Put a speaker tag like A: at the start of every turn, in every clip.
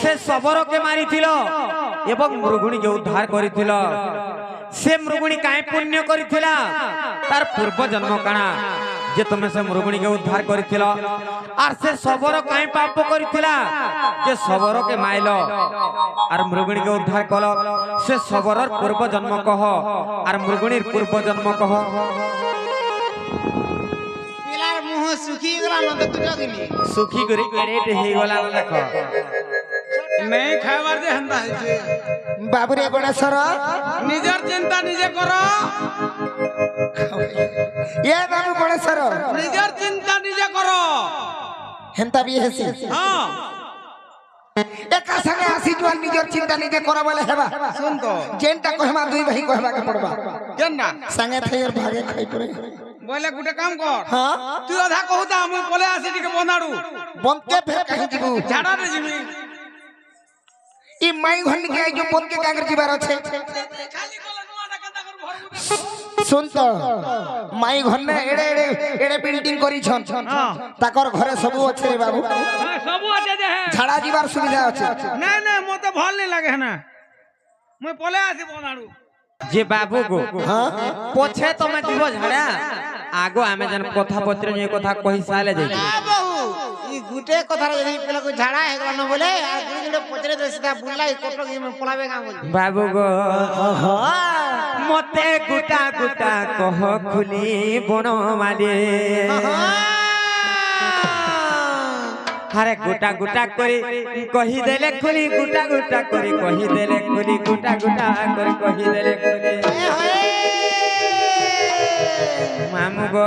A: से शबर के मारिथिल एवं मृगुणी के उद्धार करिथिल से मृगुणी काई पुण्य करिथिला तार पूर्व जन्म काना जे तुमे से मृगुणी के उद्धार करिथिल आर से शबर काई पाप करिथिला जे शबर के माइलो आर मृगुणी के उद्धार कलो से शबरर पूर्व जन्म कह आर मृगुणीर पूर्व जन्म कह
B: पिलार मुह सुखी गला न देखु जगिनी
A: सुखी करी एरेट हे गला देख
C: नहीं खाइबार जे हंदा है जे
B: बाबुरे गणेश्वर
C: निजर चिंता निजे करो
B: ये बाबू गणेश्वर
C: निजर चिंता निजे करो
B: हेंता भी हेसी
C: हां
B: एका संगे आसी जुआन निजर चिंता निजे करो बोले हेबा
C: सुन तो
B: जेनटा कहमा दुई भाई कहबा के पड़बा
C: केना
B: संगे थेर भागे खाई पड़े
C: बोले गुटे काम कर
B: हां
C: तू आधा कहूता हम बोले आसी टिके बंदाड़ू
B: बनते फेर कहीं जीबू
C: झाड़ा रे जीवी
B: ई माई घन के जो बन के कागर जीवार छे
C: खाली कोला नुआ ना कंदा कर भर
B: सुन तो माई घन ने एड़े एड़े एड़े बिल्डिंग करी छन ताकर घरे सब अच्छे रे बाबू
C: हां सब आते जे है
B: झाड़ा जीवार सुविधा अच्छे
C: नहीं नहीं मते भल नहीं लागे है ना मैं बोले आसी बंदाड़ू
A: जे बाबू को
B: हां
A: पछे तमे जीव झाड़ा आगो आमे जन कथा पत्र जे कथा कहि साले जाई
B: ना बहु ई गुटे कथा रे यदि पेला को झाड़ा है न बोले आ गुटे पचरे दे सीधा बुल्ला कोटो में पलावे का बोल
A: बाबू गो मते गुटा गुटा कह खुली बन माले अरे गुटा गुटा करी कही देले खुली गुटा गुटा करी कही देले खुली गुटा गुटा करी कही देले खुली मामू गो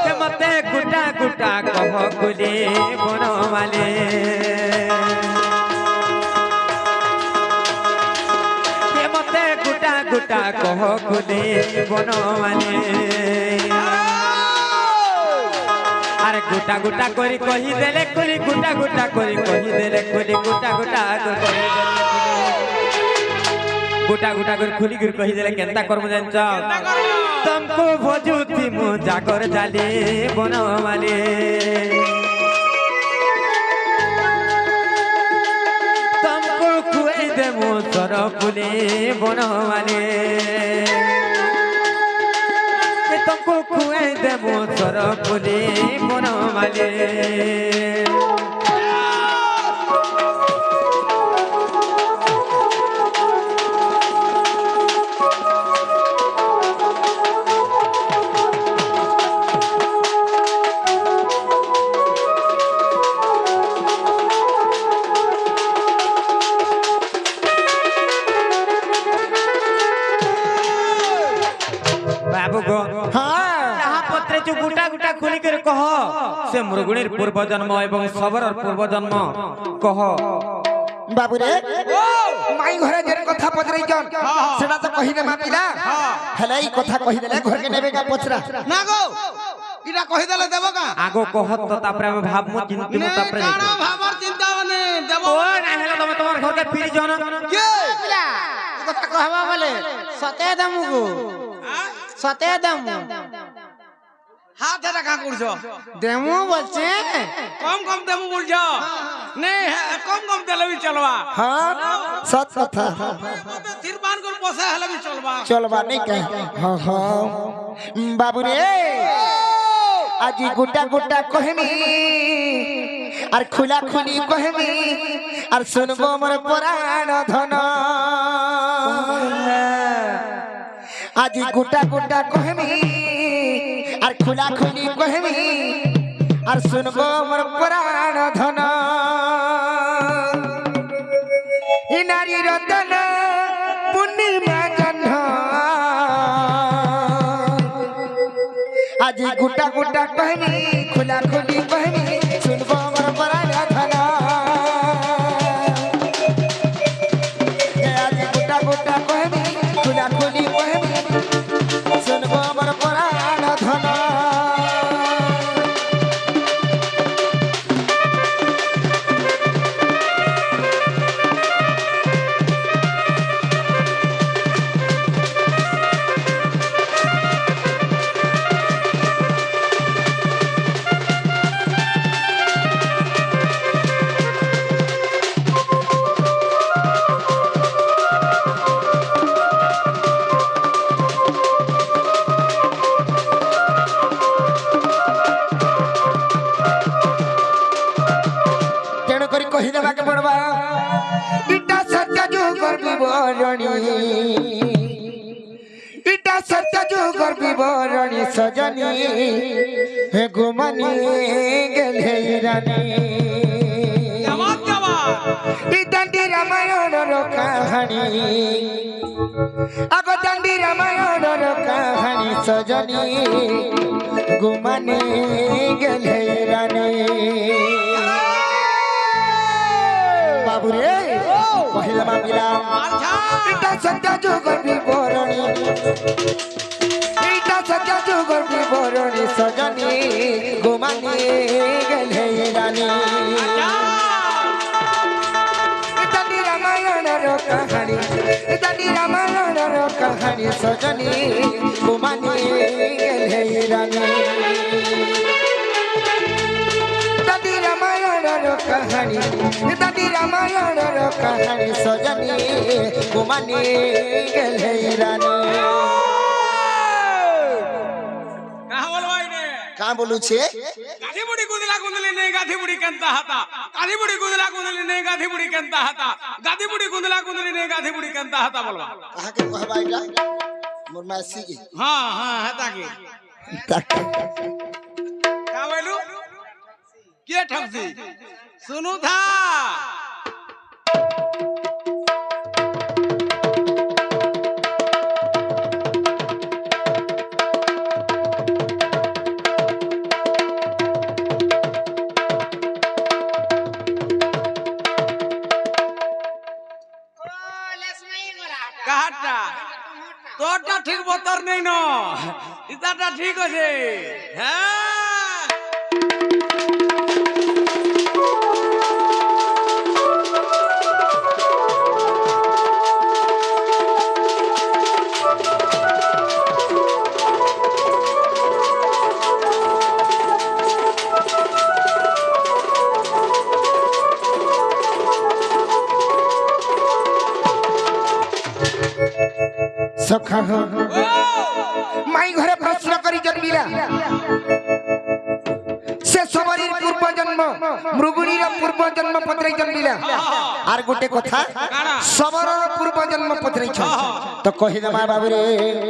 A: के मते गुटा गुटा कह खुली बन माले के मते गुटा गुटा कह खुली बन माले अरे गुटा गुटा करी कही देले खुली गुटा गुटा करी कही देले खुली गुटा गुटा करी गुटा गुटा कर खुली कर कही देले केनता करम जानछ तुमको भोजुती मु जागर जाले बनवाले तुमको खुए दे मु सर फुले बनवाले तुमको खुए दे मु सर फुले बनवाले बाबू गो
B: हां
A: जहाँ पत्रे जो गुटा गुटा खुली कर कह से मृगुणीर पूर्व जन्म एवं सबरर पूर्व जन्म कह
B: बाबू रे माई घरे जेर कथा पचरे जन सेटा तो कहि दे मापिला हेले ई कथा कहि देले घर के नेबे का पचरा
C: ना गो इरा कहि देले देबो का
A: आगो कहत तो तापरे हम भाव मु चिंती मु तापरे
C: काना भाबर चिंता बने देबो
A: ओ ना हेला तुम तुम्हार घर के फिरी जन
C: के
B: पिला कथा कहबा बोले सते दमु सते दमु
C: हाथ रखा कुरछो
B: देमु बोलछे
C: कम कम देबो बुझो नहीं कम कम देले भी चलवा
B: हां सत कथा
C: तिरपान कर पोसे हले भी चलवा
B: चलबा नहीं कह हां हां बाबू रे आज गुटा गुटा कहमी और खुला खुली कहमी और सुनबो मोर पुराण धन आज गुटा गुटा कहमी और खुला खुली कहमी और सुनबो मोर पुराण धन इ नारी रतन पूर्णिमा जन्म आज गुटा गुटा कहमी खुला खुली कहमी सुनबो मोर पुराण धन आज गुटा गुटा कहमी खुला खुली कहमी सुनबो मोर पुराण धन कहि देबा के पड़बा इटा सत्य जुगर विवरणी इटा सत्य जुगर विवरणी सजनी हे गुमनी गेले रानी
C: जवाब जवाब
B: इ दंडी रामायण रो कहानी आगो दंडी रामायण रो कहानी सजनी गुमनी गेले रानी बाबू रे कहिले मामिला इटा सत्य जुगर विवरणी इटा सत्य जुगर विवरणी सजनी गुमनी गेले रानी इतनी रामायण रो कहानी इतनी रामायण रो कहानी सजनी गुमनी गेले रानी इतनी रामायण रो कहानी इतनी रामायण रो कहानी सजनी गुमनी गेले रानी
C: कहाँ बोलवाई ने
B: का बोलू छे
C: गाधी बुड़ी गुदला गुदली नहीं गाधी बुड़ी केंता हता गाधी बुड़ी गुदला गुदली नहीं गाधी बुड़ी केंता हता गाधी बुड़ी गुदला गुदली नहीं गाधी बुड़ी केंता हता बोलवा
B: कहा के कहबा इटा मोर मैसी के
C: हाँ हाँ हता के
B: तक
C: का बोलू के ठगसी सुनु था কাহাটা তোরটা ঠিক বতর নেই ন ইতাটা ঠিক আছে হ্যাঁ
B: सखा हो माई घरे प्रश्न करी जन्मिला से सबरी पूर्व जन्म मृगुणीर पूर्व जन्म पत्रे जन्मिला आर गोटे कथा सबरर पूर्व जन्म पत्रे छ तो कहि दमा बाबू रे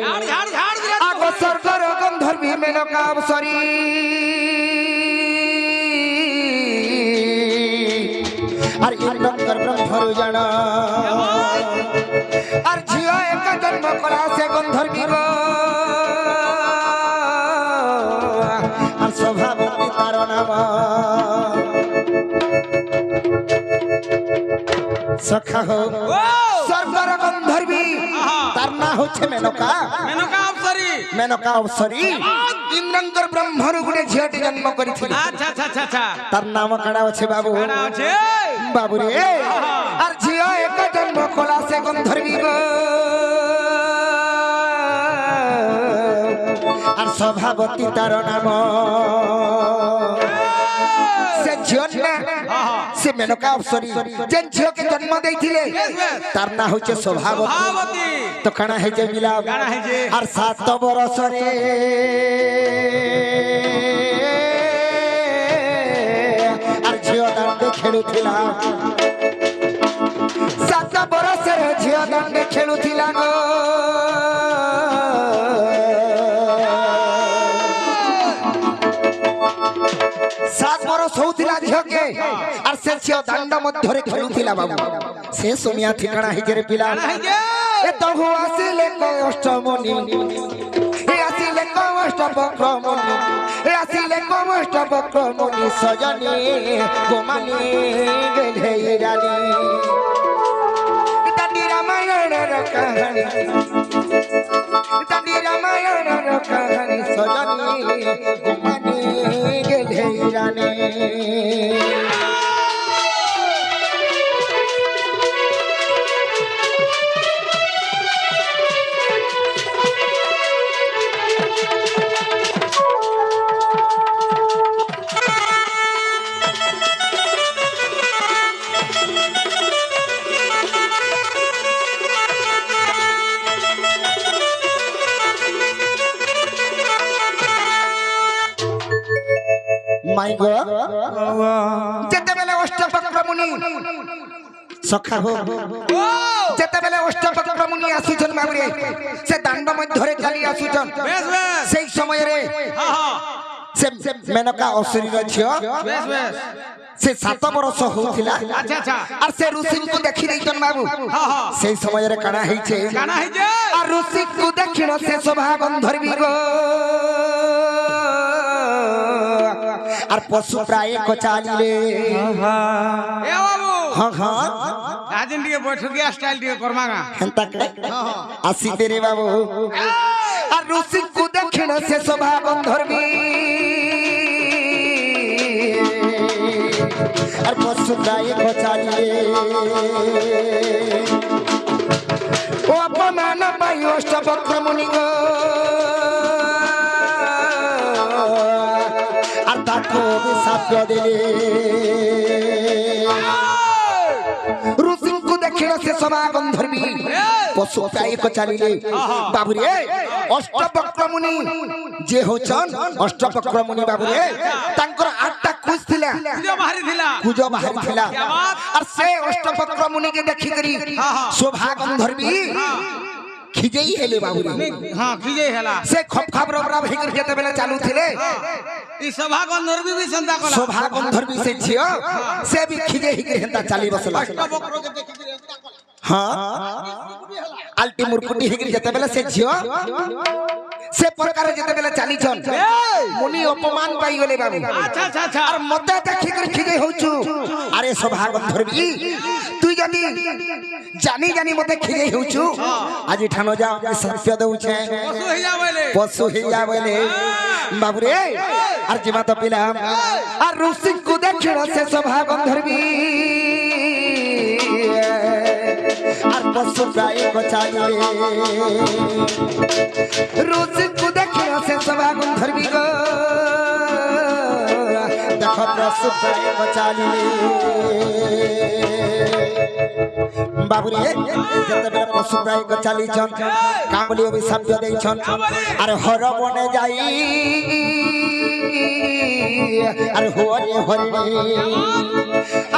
C: ঝাড় ঝাড় ঝাড় দিলে
B: आग स्वर्गर गंधर्वी मेनका अवसरी आर इंद्र ब्रह्मरु जाना आर झिया एक जन्म कला से गंधर्वी गो आर स्वभावती तार नाम सखा हो स्वर्गर गंधर्वी तार ना होछे मेनका
C: মেনকা অপসরি
B: मेनका अवसरी इंद्र ब्रह्मरु गुणे झियाटी जन्म करिथिले
C: আচ্ছা আচ্ছা আচ্ছা আচ্ছা
B: तार नाम काड़ा আছে बाबू
C: কানা আছে
B: बाबू रे आर झिया एक जन्म कला से गंधर्वी गो आर स्वभावती तार नाम से झिया से मेनका अवसरी जेन झिया के जन्म देथिले तार ना होचे स्वभावती
C: ভাবতি
B: तो काना है जे मिला
C: काना है जे?
B: आर 7 बरस रे आर झिया दांडे खेलुथिला 7 बरस रे झिया दांडे खेलुथिला गो सात बरस होउथिला झिया के आर से झिया दांड मध्यरे खेलुथिला बाबू से सोमिया ठिकाना है जे पिला
C: কানা है যে
B: ए तहु आसिले कष्टमणि ए आसिले कष्टपक्रमणि ए आसिले कष्टपक्रमणि सजनी गोमानी गेले रानी इतनी रामायण रो कहानी इतनी रामायण रो कहानी सजनी गोमानी गेले रानी माई गो जेते बेले अष्टवक्र মুনি সখা হো যেতেবেলে অষ্টবক্র মুনি আসুছন বাবুরে সে দাণ্ড মধ্যরে চালি আসুছন
C: বেশ বেশ
B: সেই সমୟରେ
C: হ্যাঁ হ্যাঁ
B: সে মেনকা অশরীর ঝিও
C: বেশ বেশ
B: সে 7 বরষ হউছিলা
C: আচ্ছা আচ্ছা
B: আর সে ঋষিଙ୍କୁ দেখি ଦେଇଛন বাবু
C: হ্যাঁ হ্যাঁ
B: সেই সমୟରେ কানা ହେଇছে
C: কানা হইছে
B: আর ঋষিଙ୍କୁ ଦେଖିଣ ସେ ଶୋଭା ଗନ୍ଧର୍ବି গো আর পশু প্রায় কচালিলে
C: এ বাবু
B: হ্যাঁ হ্যাঁ
C: আଜିন ଟିକେ বৈঠকিয়া স্টাইল ଟିକେ করমাগা
B: হেন্তা আসি তেরে বাবু আর ঋষিଙ୍କୁ ଦେଖିଣ ସେ ଶୋଭା ଗନ୍ଧর্ବି আর পশু প্রায় কচালিলে ও অপমান পাই অষ্টবক্র মুনি গো আর তাকে অভিশাপ দিলে ঋষিଙ୍କୁ ଦେଖିଣ ସେ ଶୋଭା ଗନ୍ଧର୍ବି পশু প্রায় কচালিলে বাবুরে অষ্টবক্র মুনি যে হচ্ছন অষ্টবক্র মুনি বাবুরে তাঙ্কর 8টা কুজ ଥିଲା
C: কুজ বাহারি থিলা
B: কুজ বাহারি ଥିଲା আর সে অষ্টবক্র মুনিকে দেখি করি শোভা গন্ধর্বী খিজেই হেলে বাবুরে
C: হ্যাঁ খিজে হেলা
B: সে খপ খপ রবরা ভেগর যেতেবেলে চালু থিলে
C: ই সভা গন্ধর্বী বি সন্তা কলা
B: শোভা গন্ধর্বী সে ঝিও সে বি খিজে হিগরে হেন্তা চালি বসলা
C: অষ্টবক্রকে দেখি
B: হ্যাঁ আলটি মুরকুটি হিগরি যেতেবেলে সে ঝিও সে প্রকারে যেতেবেলে চালিছন মুনি অপমান পাই গলে বাবু
C: আচ্ছা আচ্ছা আচ্ছা
B: আর মতে দেখি করে খিজে হউছু আরে শোভা গন্ধর্বী তুই জানি জানি জানি মতে খিজে হউছু আজি ঠানো যা সত্য দউছে
C: পশু হইয়া বলে
B: পশু হইয়া বলে বাবুরে আর জিমা তো পিলাম আর ঋষিଙ୍କୁ ଦେଖିଣ ସେ শোভা গন্ধর্বী আর পশু প্রায় কচালিলে ঋষিଙ୍କୁ ଦେଖିଣ ସେ শোভা গন্ধর্বী গো দেখ পশু প্রায় কচালিলে বাবুরে যেতেবেলে পশু প্রায় কচালিছন কামলি অভিশাপ ଦେଇছন আর হর বনে যাই আর হরি হরিণী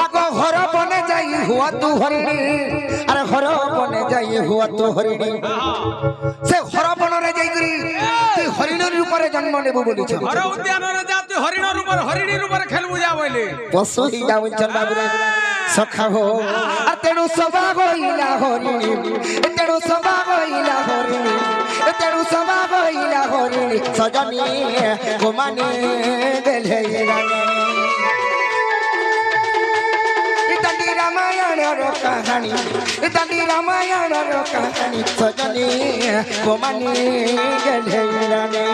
B: আগ হর বনে যাই হুয়া তু হরিণী আর হর বনে যাই হুয়া তু হরিণী সে হর বনরে যাই করি তুই হরিণের উপরে জন্ম নেব বলিছ
C: হর উদ্যানরে যাতে হরিণর উপর হরিণীর উপর খেলবু যা বলে
B: পশু হি যাউছন বাবুরে সখা হো আর তেণু সভা গইলা হরিণী তেণু সভা গইলা হরিণী তেণু সভা গইলা হরিণী সজনী গোমানি গেলে রানী ইতালি রামায়ণর কাহানী ইতালি রামায়ণর কাহানী সজনী গোমানি গেলে রানী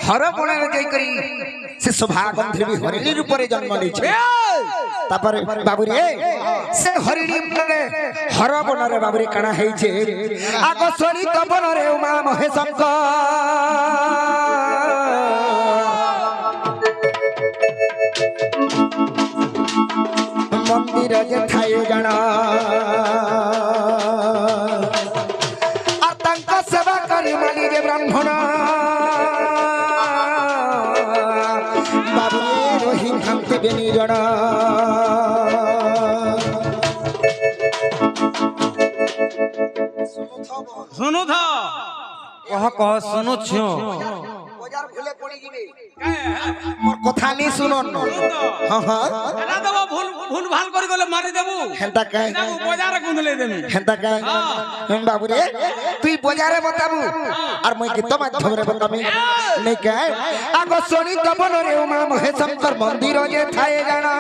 B: হর বনের যাই করি সে শোভা গন্ধর্বী হরিণীর উপরে জন্ম নিয়েছে তারপরে বাবুরে সে হরিণী বনে হর বনরে বাবুরে কানা হয়েছে আগ সরিত বনরে উমা মহেশঙ্ক মন্দির যে ঠাই জানা আর তাঙ্ক সেবা করি মানি যে ব্রাহ্মণ জনা
C: শুনু থ
A: কহ শুনুছু
B: বজার ভুলে পড়ি যাবে মোর কথা নি শুনন হ্যাঁ হ্যাঁ
C: এটা দেব ভুল ভুল ভাল করে গলে মারি দেবু
B: হেন্তা কাই
C: না বজারে গুন্দলে দেমি
B: হেন্তা কাই বাবু রে তুই বজারে বতাবু আর মই গীত মাধ্যমরে বতামি নেই কাই আগ শনি দবনরে উমা মহেশঙ্কর মন্দির যে থায়ে জানা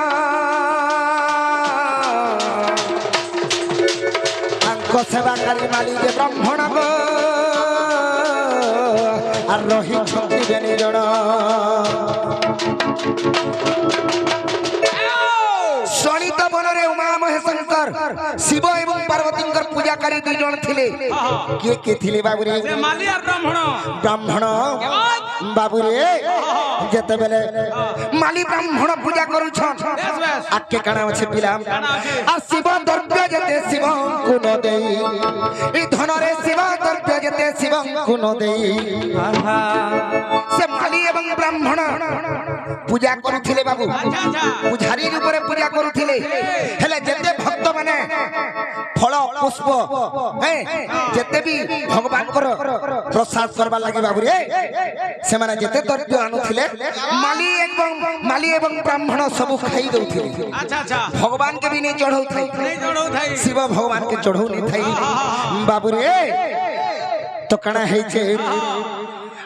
B: আঙ্ক সেবা কালী মালি যে ব্রাহ্মণ গো আর রহি ছন্তি বেনি জড় ବନରେ ଉମା ମହେଶଙ୍କର ଶିବ ଏବଂ ପାର୍ବତୀଙ୍କର ପୂଜାକାରୀ ଦୁଇ ଜଣ ଥିଲେ କିଏ କିଏ ଥିଲେ ବାବୁରେ
C: ସେ ମାଲି আর ব্রাহ্মণ
B: ବ୍ରାହ୍ମଣ ବାବୁରେ ଯେତେବେଳେ ମାଲି ବ୍ରାହ୍ମଣ ପୂଜା କରୁଛନ୍
C: বেশ বেশ
B: ଆକେ କାଣା ଅଛି ପିଲା
C: କାଣା ଅଛି?
B: আর শিব দ্রব্য যেতে শিবଙ୍କୁ ନ ଦେଇ এই ধନରେ শিব দ্রব্য যেতে শিবଙ୍କୁ ନ ଦେଇ
A: আহা
B: ସେ ମାଲି ଏବଂ ବ୍ରାହ୍ମଣ ପୂଜା କରୁଥିଲେ ବାବୁ
C: আচ্ছা আচ্ছা
B: ପୂଜାରୀ ରୂପରେ ପୂଜା କରୁଥିଲେ ହେଲେ ଯେତେ ଭକ୍ତ ମାନେ ଫଳ ପୁଷ୍ପ ଯେତେ ବି ଭଗବାନଙ୍କର ପ୍ରସାଦ କରବା ଲାଗି ବାବୁରେ ସେମାନେ ଯେତେ ଦ୍ରବ୍ୟ ଆଣୁଥିଲେ ମାଲି ଏବଂ ବ୍ରାହ୍ମଣ ସବୁ ଖାଇ ଦଉଥିଲେ
C: আচ্ছা আচ্ছা
B: ভগবান কে भी नहीं चढ़ाऊ थाई
C: नहीं जोड़ो थाई
B: शिव भगवान के चढ़ाऊ नहीं थाई बाबू रे तो कणा है छे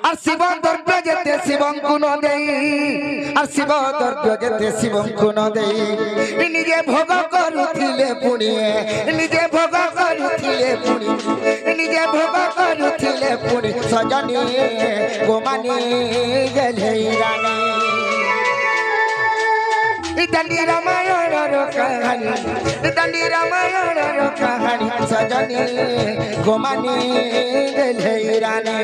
B: আর শিব দ্রব্য যেতে শিবଙ୍କୁ ନ দেই আর শিব দ্রব্য যেতে শিবଙ୍କୁ ନ দেই নিজে ভোগ করুଥିଲେ পুଣି নিজে ভোগ করুଥିଲେ পুଣି নিজে ভোগ করুଥିଲେ পুଣି সজনী গোমানি গেলে রানী दंडी रामायण कहानी दंडी रामायण कहानी सजनी गोमानी गले रानी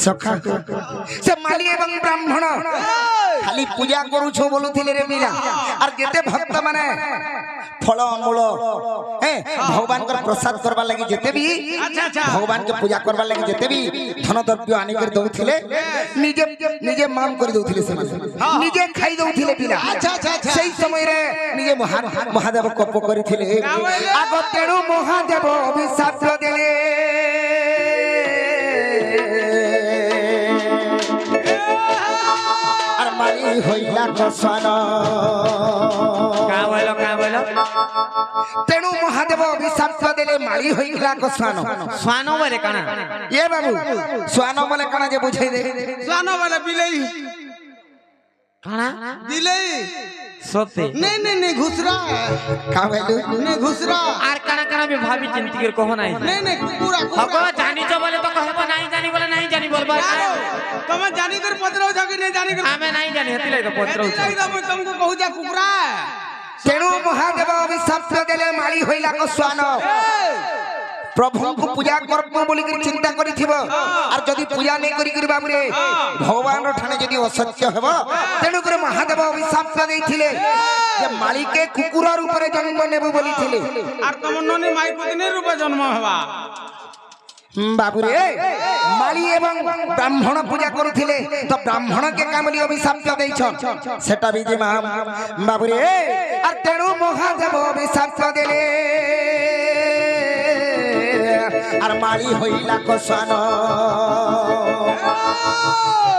B: सखा से माली एवं ब्राह्मण खाली पूजा करूछो बोलुथिले रे मीरा और जेते भक्त माने फल मूल भगवान कर प्रसाद करबा लागि जेते भी
C: अच्छा अच्छा
B: भगवान के पूजा करबा लागि जेते भी धन द्रव्य आनी कर दउथिले निजे निजे मान कर दउथिले से निजे खाई दउथिले पिला अच्छा अच्छा सही समय रे निजे महादेव कोप करिथिले आगो तेणु महादेव अभिशाप देले माली होइला कसन
A: का बोलो
B: तेणु महादेव अभिशाप देले माली होइला कसन
A: स्वान बोले काना
B: ये बाबू स्वान बोले काना जे बुझाई दे
C: स्वानो वाला बिलई
A: काना
C: बिलई
A: सते
C: नहीं नहीं नहीं घुसरा
B: का बोलू
C: नहीं घुसरा
A: আর কানা কানা भी भाभी चिंती कर कहो नहीं
C: नहीं नहीं पूरा
A: हको जानी जो बोले तो कहबो नहीं जानी बोले नहीं जानी बोलबा
C: तुम जानी कर पत्र हो कि नहीं जानी कर
A: हमें नहीं जानी हती लगे तो पत्र
C: नहीं तो मैं तुमको कहू जा कुकरा
B: तेणु महादेव अभिशाप देले माली होइला कसन प्रभु को पूजा करबो बोली कर चिंता करिथिबो और जदी पूजा नै करी कर बाबू रे भगवान रो ठाणे जदी असत्य हेबो तेणु कर महादेव अभिशाप देइथिले जे माली के कुकुर रूप रे जन्म नेबो बोलिथिले
C: और तुम ननी माई पत्नी रूप जन्म हेबा
B: बाबू रे माली एवं ब्राह्मण पूजा करुथिले तो ब्राह्मण के कामली अभिशाप देइछन सेटा भी जे बाबू रे और तेणु महादेव अभिशाप देले और माली होइला कसन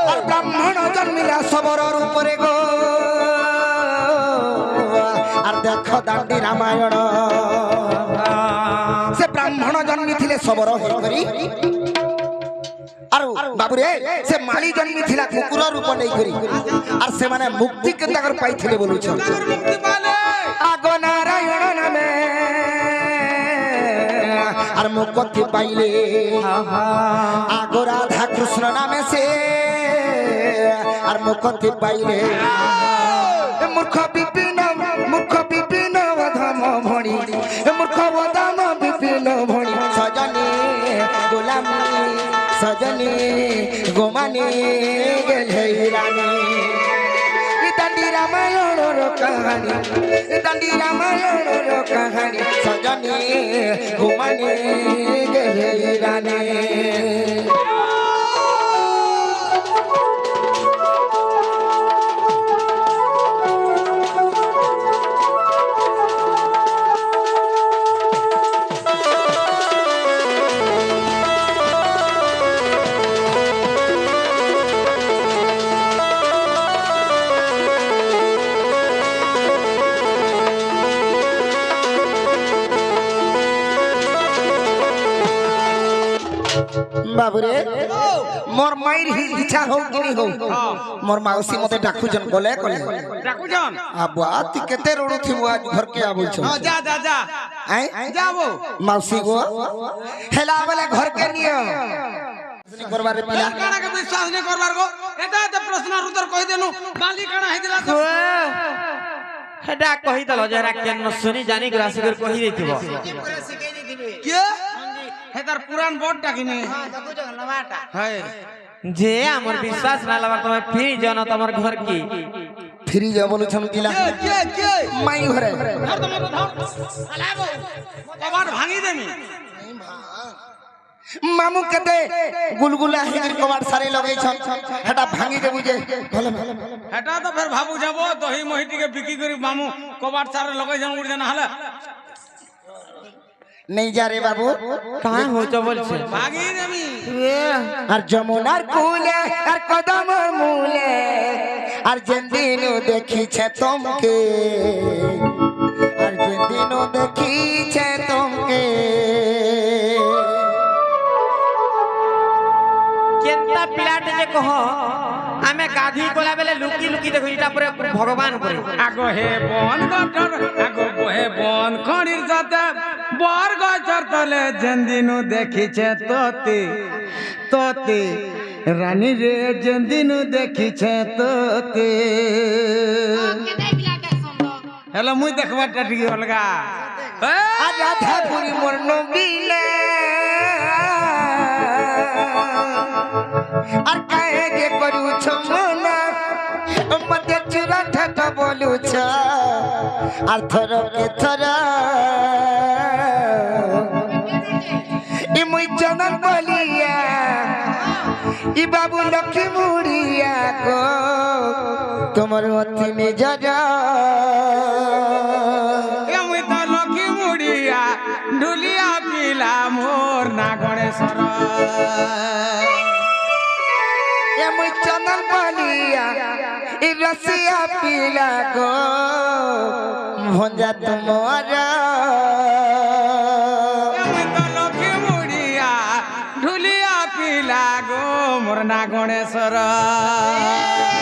B: और ब्राह्मण जन्मिला सबर रूप रे गो और देखो दांडी रामायण से ब्राह्मण जन्मी थिले सबर होई करी और बाबू रे से माली जन्मी थिला कुकुर रूप नै करी और से माने मुक्ति केता कर पाई थिले बोलु छ
C: मुक्ति पाले
B: आगो नारायण नामे और मुक्ति पाइले आगो राधा कृष्ण नामे से और मुक्ति पाइले मूर्ख विपिन वधम भणी मूर्ख वधम विपिन भणी सजनी गोलामी सजनी गोमानी गेले रानी दंडी रामायण रो कहानी दंडी रामायण रो कहानी सजनी गोमानी गेले रानी বাবুরে মোর মায়ের ইচ্ছা হোক কি হোক মোর মাউসী মতে ডাকুজন গলে গলে
C: ডাকুজন
B: আবা তুই কেতে রড়ুথিব আজ ঘরকে আবুছ
C: যা যা যা
B: আই
C: যাবো
B: মাউসী গো হেলা বলে ঘরকে নিও করবার পিলা
C: কানাকে বিশ্বাস নেই করবার গো এটা তো প্রশ্নের উত্তর কই দেনু বালি কানা হেদিলা তো
A: হেডা কহি দল যারা কেন শুনি জানি রাশি করে কহি দেইতিব
C: কে হে তার পুরান বড়টা কিনে হ্যাঁ
A: যে আমার বিশ্বাস না লাগবার তুমি ফিরি যাও না তোমার ঘর কি
B: ফিরি যা বলছম কিলা
C: কে
B: মাই ঘরে
C: ধর তুমি তো ধর চালাবো কবাট ভাঙি দেমি
B: মামু কেতে গুলগুলা হিগির কবার সারি লগাইছ হেটা ভাঙি দেবু যে ভালো
C: এটা তো ফের ভাবু যাব দহি মহিটিকে বিক্রি করি মামু কবাট সারে লগাই যাম উড়ে না হলে
B: নেই যা রে বাবু
A: কাই হইতো বলছে
C: ভাঙি দেমি
B: আর যমুনার কুলে আর কদম মূলে আর যেদিন দেখিছে তোমকে আর যেদিন দেখিছে তোমকে
A: কেনতা পিলাটে যে কহ আমি গাধি কলা বেলে লুকি লুকি দেখো এটা পরে ভগবান করে
C: আগো হে বন গঠর আগো হে বন খড়ির সাথে বর গছর তলে যেদিনু দেখিছে তোতে তোতে রানী রে যেদিনু দেখিছে তোতে হ্যালো মুই দেখবারটা ঠিক অলগা
B: আর রাধা পুরি মোর নবীলে আর কাহে যে করুছ মনা মতে চুরা ঠাটা বলুছ আর থরকে থর ই মুই জনন বলিয়া ই বাবু লক্ষ্মী মুড়িয়া গো তোমার অতি নিজর
C: মুই তো লক্ষ্মী মুড়িয়া ঢুলিয়া পিলা মোর না গণেশ্বর
B: মুই চন্দন বলিয়া ই রসিয়া পিলা গো ভঞ্জা তোমার
C: মুই তো লক্ষ্মী মুড়িয়া ঢুলিয়া পিলা গো মোর না গণেশ্বর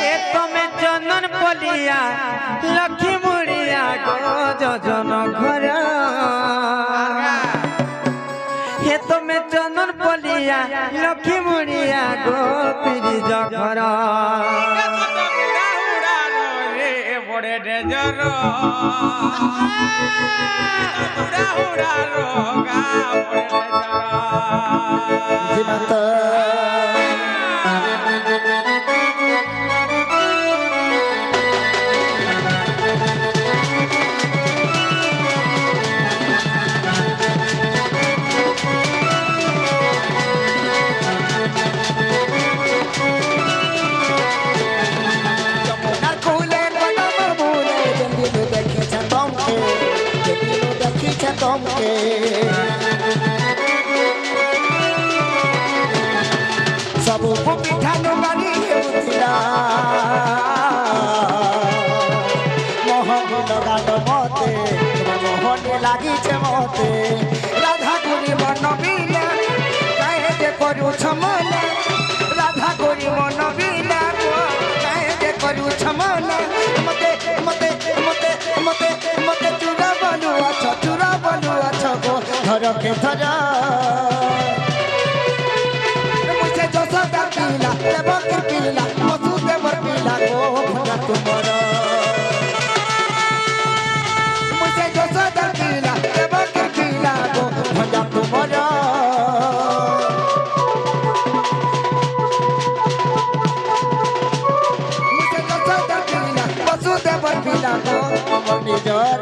A: এ তুমি চন্দন বলিয়া লক্ষ্মী মুড়িয়া গো যোজন ঘর হে তুমি চন্দন বলিয়া লক্ষ্মী মুড়িয়া গো পিরি ঘর
C: বড়ে ডেজর উড়া রোগা বড়ে ডেজর
B: জীবন্ত তোমকে সব পিঠা নুমানি হেউছিলা মোহন লগান মতে মোহনে লাগিছে মতে রাধা গুরি মন বিনা কাহে যে করুছ মনে রাধা গুরি মন বিনা কাহে যে করুছ মনে মতে মতে মতে মতে মতে চূড়া বলু আছ গো ধরকে ধর মুঝে যশোদা পিলা দেবকে পিলা বসুদেবর পিলা গো ভজা তুমর মুঝে যশোদা পিলা দেবকে পিলা গো ভজা তুমর মুঝে যশোদা পিলা বসুদেবর পিলা গো আমার নিজর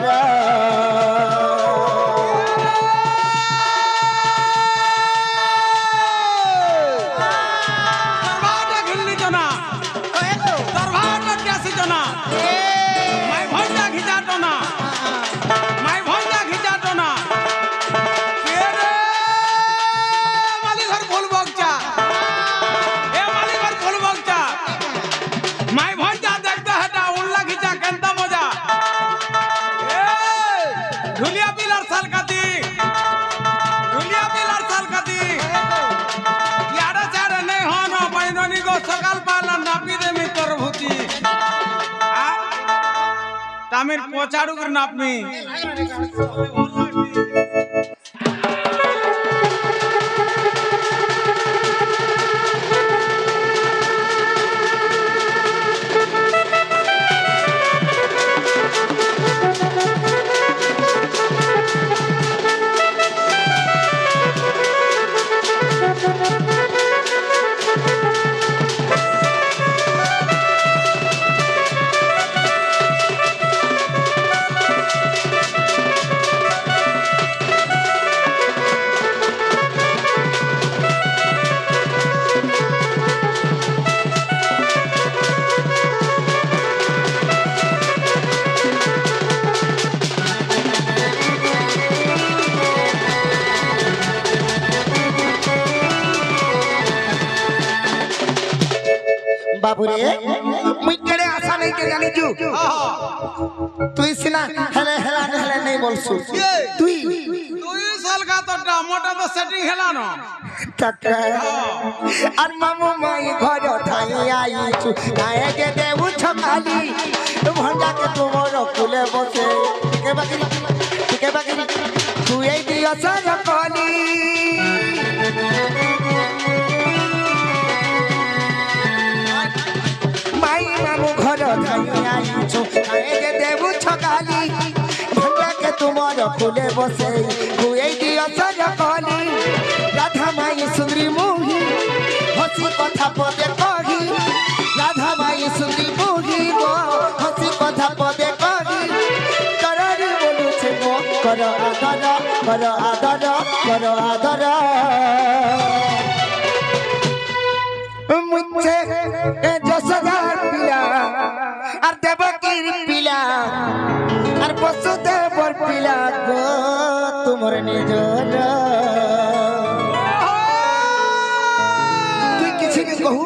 C: আমি পচাড়ু করে নাপমি
B: বাবুরে মুই কেড়ে আশা নাই কে জানি জু তুই সিনা হেলে হেলা হেলে নাই বলছু তুই
C: তুই সলগা তোটা মোটা তো সেটিং হেলানো
B: কাকা আর মামু মাই ঘর থাই আইছু আয়ে যে দেউ ছকালি ভঞ্জা কে তোমার কুলে বসে কে বাকি তুই এই দিও সারা কলি মাই মামু ঘর থাই আইছু আয়ে যে দেউ ছকালি ভঞ্জা কে তোমার কুলে বসে তুই এই দিও সারা কলি রাধা মাই সুন্দরী মোহি হসি কথা পদে কহি রাধা মাই সুন্দরী মোহি গো হসি কথা পদে কহি তরারি বলুছে গো কর আদর কর আদর কর আদর মুঝে যশোদার পিলা আর দেবকীর পিলা আর বসুদেবর পিলা গো তোমার নিজর कहू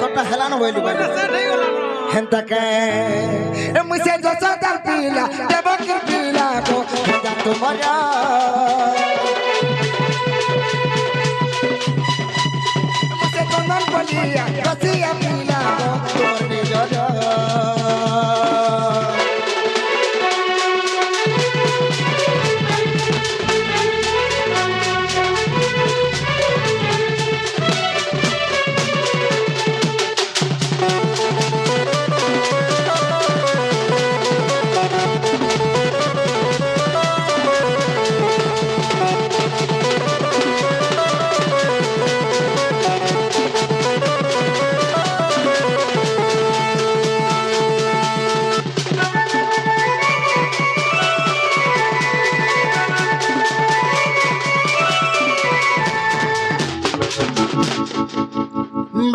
B: तोटा हेलानो बोलू हेंता के मुझे जसदार पीला देवकीर पीला को जा तुम्हारा मुझे चंदन बलिया कसिया पीला को तोर निजर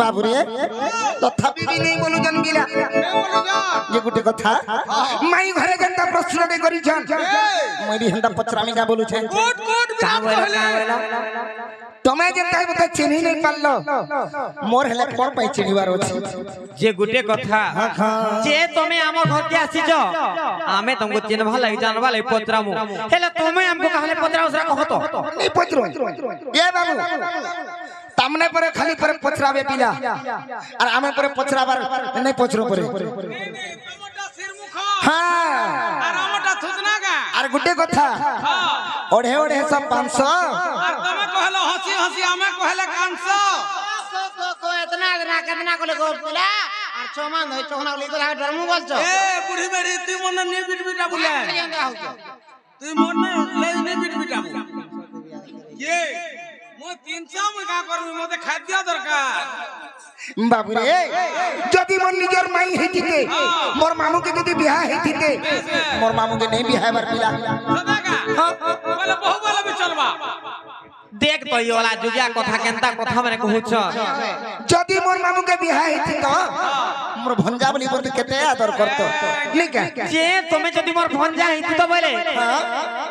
B: बाबुरे तथापि भी नहीं बोलू जन गिला ये गुटे कथा माई घरे जनता प्रश्न दे करी छन मरी हंदा पचरामी का बोलू छे का बोला तमे जनता बता चिन्ही नहीं पालो मोर हेले कोन पाई चिन्हीवार अछि
A: जे गुटे कथा जे तमे हमर घर के आसी छ आमे तुमको चिन्हवा लागि जानवा लागि पचरामु हेले तमे हमको कहले पचराउ सरा कहतो
B: नहीं पचरो ए बाबू तामने पर खाली पर पचरावे पिला और आमे पर पचरावर नहीं पचरो परे हां
C: আর আমাটা থুতনা গা
B: और गुटे कथा ओढ़े ओढ़े सब 500
C: আর তুমি কহলো হসি হসি আমি কহলে 500
D: को इतना कितना को लेको पिला और चोमान होय चोखना लेको डरमु बोलछो
C: এ বুড়ি বেড়ি তুই মনে নে বিটবিটা বলে তুই মনে লে নে বিটবিটা কে মো 300 মে কা করবি মতে খাদ্য দরকার
B: बाबू रे जदि मोर निजर माई हेतिते मोर मामू के जदि बियाह हेतिते मोर मामू के नहीं बियाह बार पिला
C: सदागा बोले बहु बोले भी चलबा
A: देख तो ये वाला जुगिया कथा केनता कथा माने कहूछ
B: जदि मोर मामू के बियाह हेतितो मोर भंजा बोली पर केते आदर करतो नहीं का
A: जे तमे जदि मोर भंजा हिति तो बोले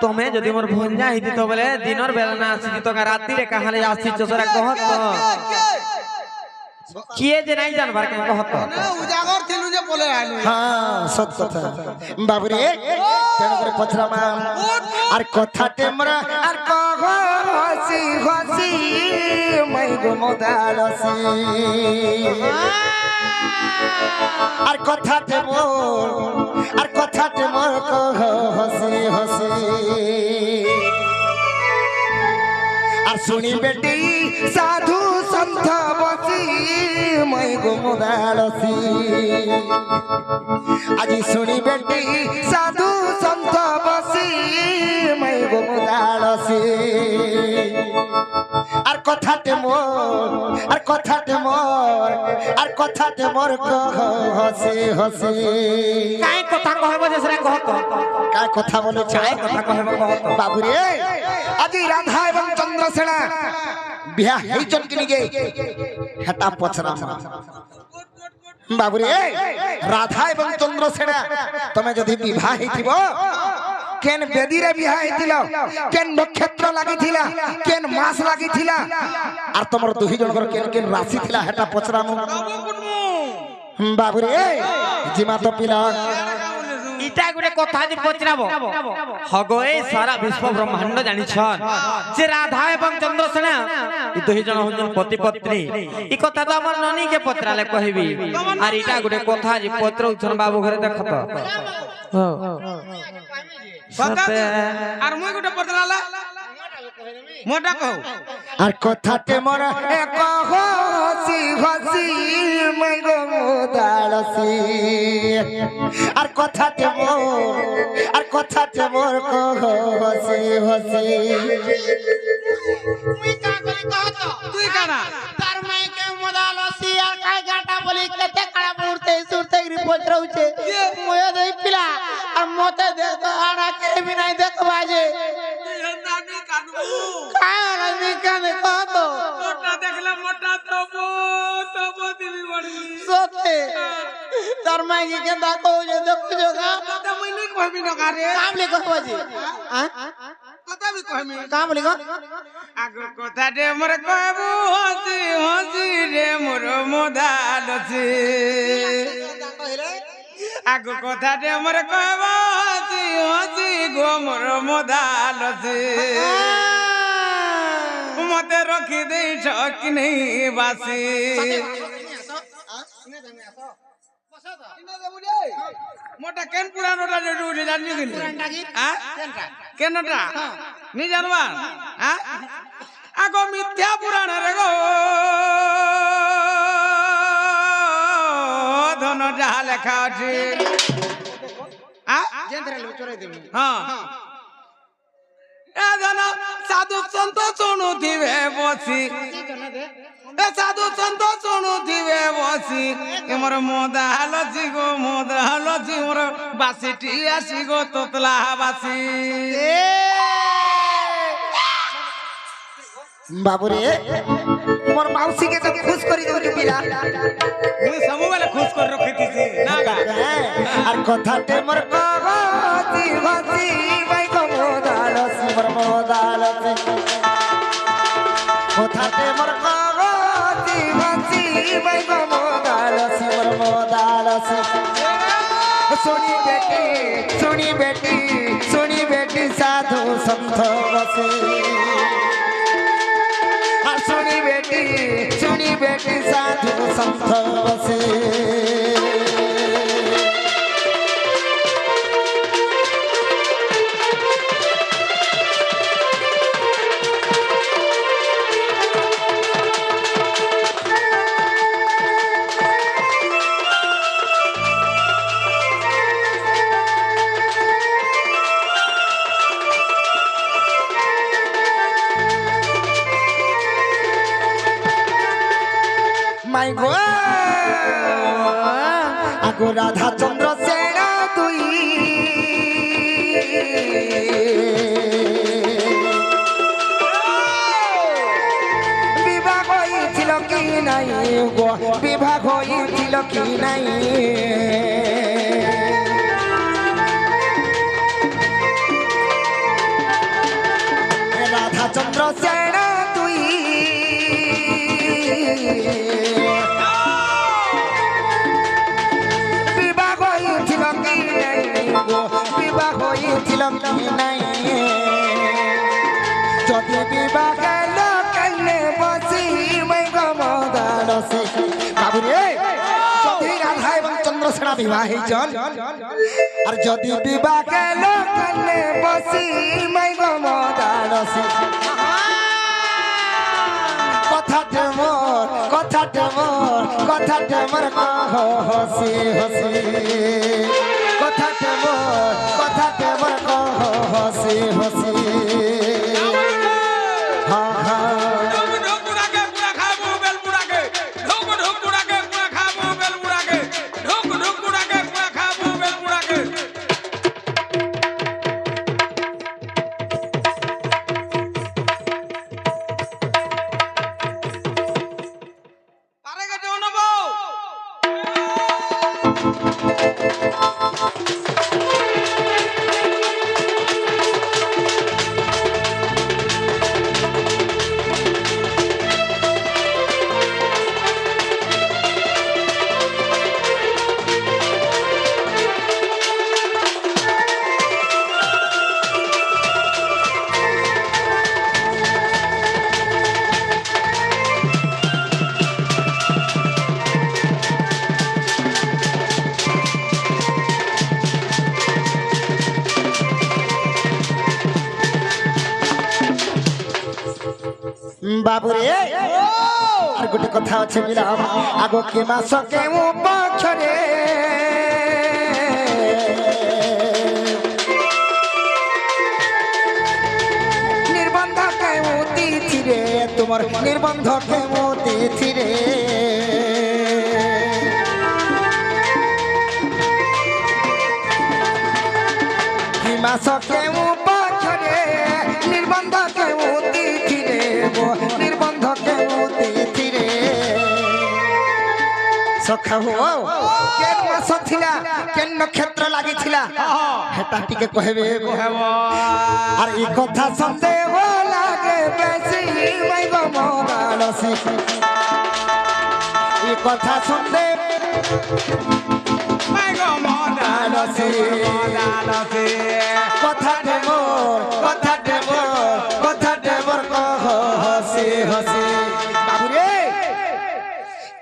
A: तमे जदि मोर भंजा हिति तो बोले दिनर बेला ना आसी तो का राती रे कहाले आसी चोसरा कहत किए जे नहीं जानबार के कहत
C: उजागर थिलु जे बोले आलु
B: हां सत कथा बाबू रे तेन करे पछरा मा और कथा टेमरा और कह हसी हसी मई गो মদালসি আর কথাতে মোর হসি হসি আর শুনি বেটি সাধু সন্থ বসি মই গো মদালসি আজি শুনি বেটি সাধু সন্থ বসি মই গো মদালসি আর কথাতে মোর হসি হসি
A: কাই কথা কহব যে সেটা কহ তো
B: কাই কথা বলে
A: কাই কথা কহব কহ তো
B: বাবু রে আজি রাধা এবং চন্দ্রসেনা বিয়া হেইচন কি নিগে হেটা পছরা বাবু রে রাধা এবং চন্দ্রসেনা তুমি যদি বিবাহ হইতিব কেন বেদিরে বিবাহ হইতিল কেন নক্ষত্র লাগিছিলা কেন মাস লাগিছিলা আর তোমার দুই জনকৰ কেন কেন রাশি থিলা হেটা পছরা বাবু রে জিমা তো পিলা
A: ইটা গুটে কথা যে পচরাব হগয়ে সারা বিশ্ব ব্রহ্মাণ্ড জানিছন যে রাধা এবং চন্দ্রসেনা এই দুই জন হজন পতি পত্নী এই কথা তো আমার ননি কে পচরালে কহিবি আর ইটা গুটে কথা যে পত্রউছন বাবু ঘরে দেখত সতে
C: আর মুই গোটে পতলালা মোটা কও
B: আর কথাতে মোর এক হসি হসি মই গো মদালসি আর কথাতে মোর হসি হসি
D: তুই কা করে কহত
C: তুই কানা
D: তার মাইকে মদালসি আর কাই গাটা বলি কেতে কাড়া মুহূর্তে সুরতে গরি পচ রহুছে ময় দেই পিলা আর মতে দেখ তো আড়া কে বি নাই দেখ বাজে
C: নানি কানবু
D: কাই লাগি কানে কহত
C: মোটা দেখলে মোটা তবু দিবি বড়ি
D: সতে তার মাইকে কে দেখো যে দেখো জগা
C: কথা মুই নি কইবি না কারে
D: কামলে কহবাজি হ্যাঁ
C: কথা বি কইমি
D: কামলে কহ
C: আগো কথা দে মোর কইবু হসি হসি রে মোর মদালসি আগো কথা দে মোর কইবু হসি হসি গো মোর মদালসি মতে রখি দেই ঠকি নেই বাসি মোটা কেন পুরানোটা উঠে জানি গেলি কেনটা নি জানবা আগো মিথ্যা পুরাণ রে গো ধন যাহা লেখা আছে এ ধন সাধু সন্ত শুণুথিবে বসি এ সাধু সন্ত শুণুথিবে বসি মোর মদালসি গো মদালসি মোর বাসিটি আসি গো তোতলা বাসি
B: বাবু রে মোর মাউসিকে তো খুশ করি দেবো পিলা
C: মুই ସବୁବେଳେ খুশ করে রখিতিছি না গা
B: আর কথাতে মোর হসি হসি মই গো মদালসি মোর মদালসি কথাতে মোর হসি হসি মই গো মদালসি মোর মদালসি শুনি বেটি সাধু সন্থ বসে আর শুনি বেটি সাধু সন্থ বসে মাই গো আগো রাধা চন্দ্র সেনা তুই বিবাহ হয়েছিল কি নাই গো বিবাহ হয়েছিল কি নাই রাধা চন্দ্র সেনা তুই বিবাহ হয়েছিল কি নাই গো বিবাহ হয়েছিল কি নাই যদি বিবাহ কেলে বসি মই গো সিনা বিবাহ হইছন আর যদি বিবাহ গেল কানে বসি মাই গো মদারসি কথাতে মোর হসি হসি কথাতে মোর হসি হসি হা হা বাবুরে আর গোটে কথা আছে মিলাম আগ কে মাস কেউ বছরে নির্বন্ধ কেউ তিথিরে তোমার নির্বন্ধ কেউ তিথিরে কি মাস কেউ বছরে নির্বন্ধ কেউ নির্বন্ধ কেউ তিথিরে সখা হো কেন মাস থিলা কেন নক্ষত্র লাগিছিলা হেটা টিকে কহেবে আর এই কথা সন্দেহ লাগে বেশি মাই গো মদারসি এই কথা সন্দেহ মাই গো মদারসি কথাতে মোর হসি হসি বাবুরে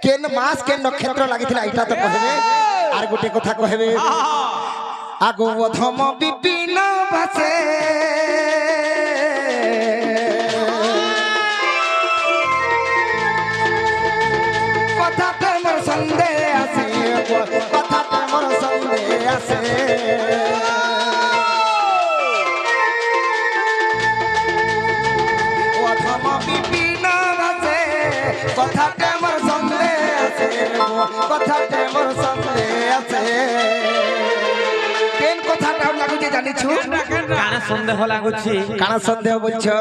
B: কেন মাস কেন নক্ষত্র লাগিছিলা এটা তো কহেবে আর গোটে কথা কহেবে আগো অধম বিপিন ভাসে কথাতে মোর সন্দেহ আছে কথাতে মোর সন্দেহ আছে অধম বিপিন ভাসে কথাতে মোর সন্দেহ আছে কথাতে মোর সন্দেহ আছে কেন কথাটা লাগুছে জানিছু
A: কানা সন্দেহ লাগুছি
B: কানা সন্দেহ বলছো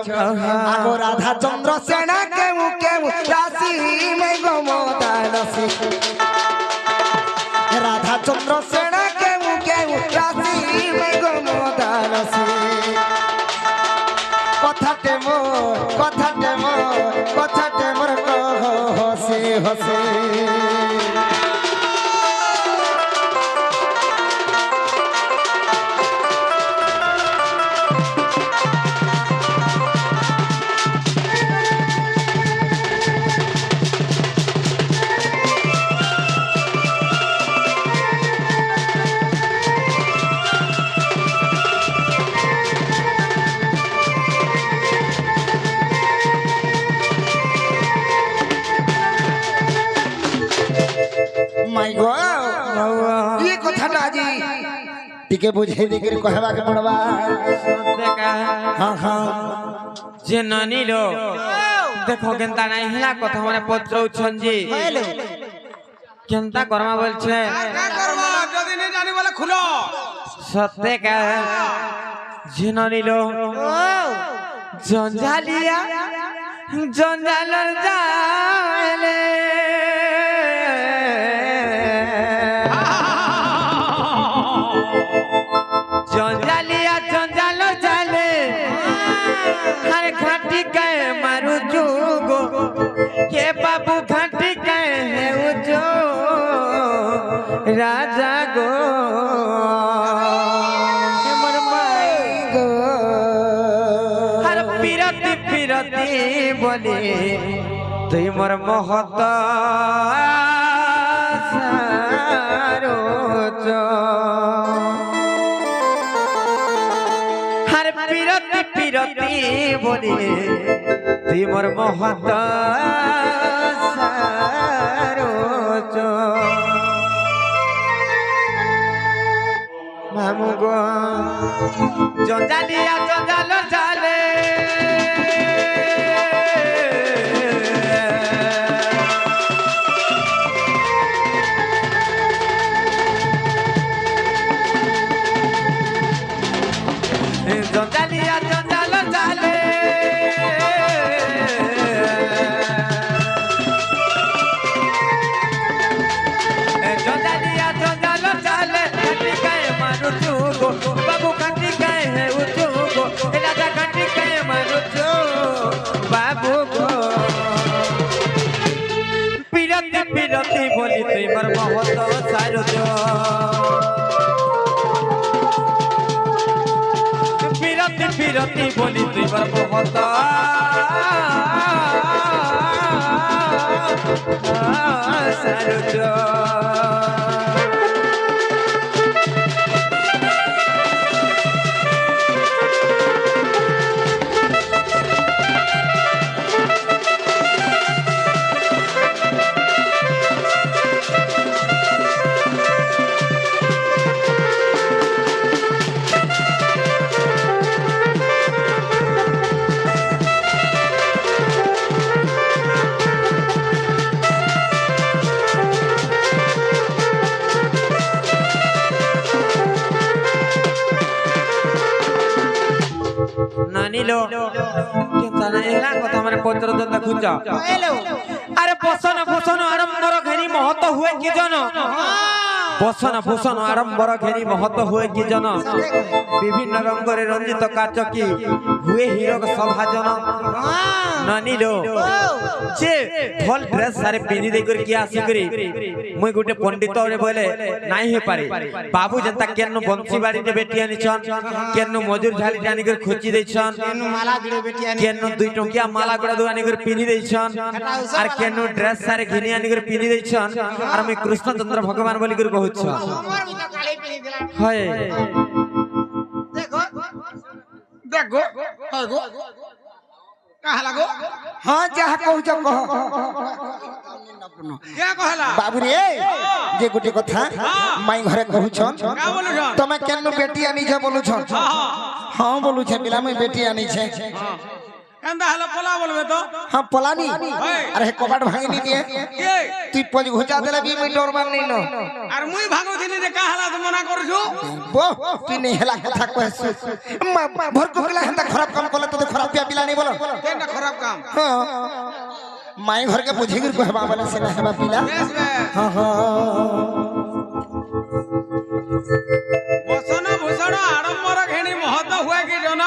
B: আগো রাধা চন্দ্র সেনা কেউ কেউ রাশি মে গো মদারসি রাধা চন্দ্র সেনা কেউ কেউ রাশি মে গো মদারসি কথাতে মোর হসি হসি মাই গো এই কথাটা আজি টিকে বুঝাই দিকে কহবাকে পড়বা হ্যাঁ হ্যাঁ
A: যে ননিল দেখো কেনতা নাই হিলা কথা মানে পত্রউছন জি কেনতা কর্মা বলছে
C: যদি নেই জানি বলে খুলো
A: সত্যে কা যে ননিল জঞ্জালিয়া জঞ্জালর জালে জঞ্জালিয়া জঞ্জাল জালে हर घाटी के मारू जोगो ये बाबू घाटी के है उजो राजा गो हमर माई गो हर पिरती पिरती बोले तुई मोर महत सारो আরে পিরতি পিরতি বলি তুই মোর মহত সারোচ মামু গো জঞ্জালিয়া জঞ্জাল জালে জঞ্জালিয়া জঞ্জাল জালে জঞ্জালিয়া জঞ্জাল জালে কাটি গায়ে মারুচু গো বাবু কাটি গায়ে হে উচু গো রাজা কাটি গায়ে মারুচু বাবু গো পিরতি পিরতি বলি তুই মোর মহত সারুচ পিরতি পিরতি বলি তুই মোর মহত সারুচ নানিলো কিন্তু না এলা কথা মানে পত্র তো দেখুছ আরে বসন ভূষণ আড়ম্বর ঘেনি মহত হুয়ে কি জন বসন ভূষণ আড়ম্বর ঘেনি মহত হুয়ে কি জন বিভিন্ন রঙরে রঞ্জিত কাচকি হুয়ে হিরক সভাজন নানিলো যে ফল ড্রেস সারে পিনি দেই করে কি আসি করে মুই গুটে পণ্ডিত রে বলে নাই হে পারে বাবু জনতা কেন বংশী বাড়ি রে বেটি আনিছন কেন মজুর ঝালি জানি করে খুচি দেইছন
D: মালা গিড়ে বেটি আনি
A: কেন 2 টঙ্কিয়া মালা গড়া দুআনি করে পিনি দেইছন আর কেন ড্রেস সারে ঘিনি আনি করে পিনি দেইছন আর আমি কৃষ্ণচন্দ্র ভগবান বলি করে কহুছ
D: আমার বিনা কালি পিনি দিলা
A: হয়
D: দেখো
C: দেখো
D: দেখো
C: কাহা লাগো
B: हाँ जहाँ कहू कह
C: কে কহলা
B: बाबू रे जे गोटे कथा माई घरे कहू छन
C: কা বলুছন
B: तमे केनु बेटी आनी छ बोलू छन हाँ बोलू छे बिला मैं बेटी आनी छे
C: এন্দা হলো পোলা বলবে তো
B: हाँ पलानी अरे कबाट भांगी नहीं दिए
C: কে
B: तू पज घुचा देला भी मैं डर मान नहीं नो
C: আর মুই ভাগো দিনি যে কাহলা তো মনা করছু
B: बो तू नहीं हला कथा कहस भर को बिला हंता खराब काम करले तो खराब पिया बिला नहीं बोलो
C: কেনটা খারাপ কাম
B: हाँ माई घर के बुझी गिर कहबा वाला से ना हेबा पिला
C: বেশ বে
B: हाँ हाँ
C: বসন ভূষণ আড়ম্বর ঘেনি মহত হুয়ে কি জন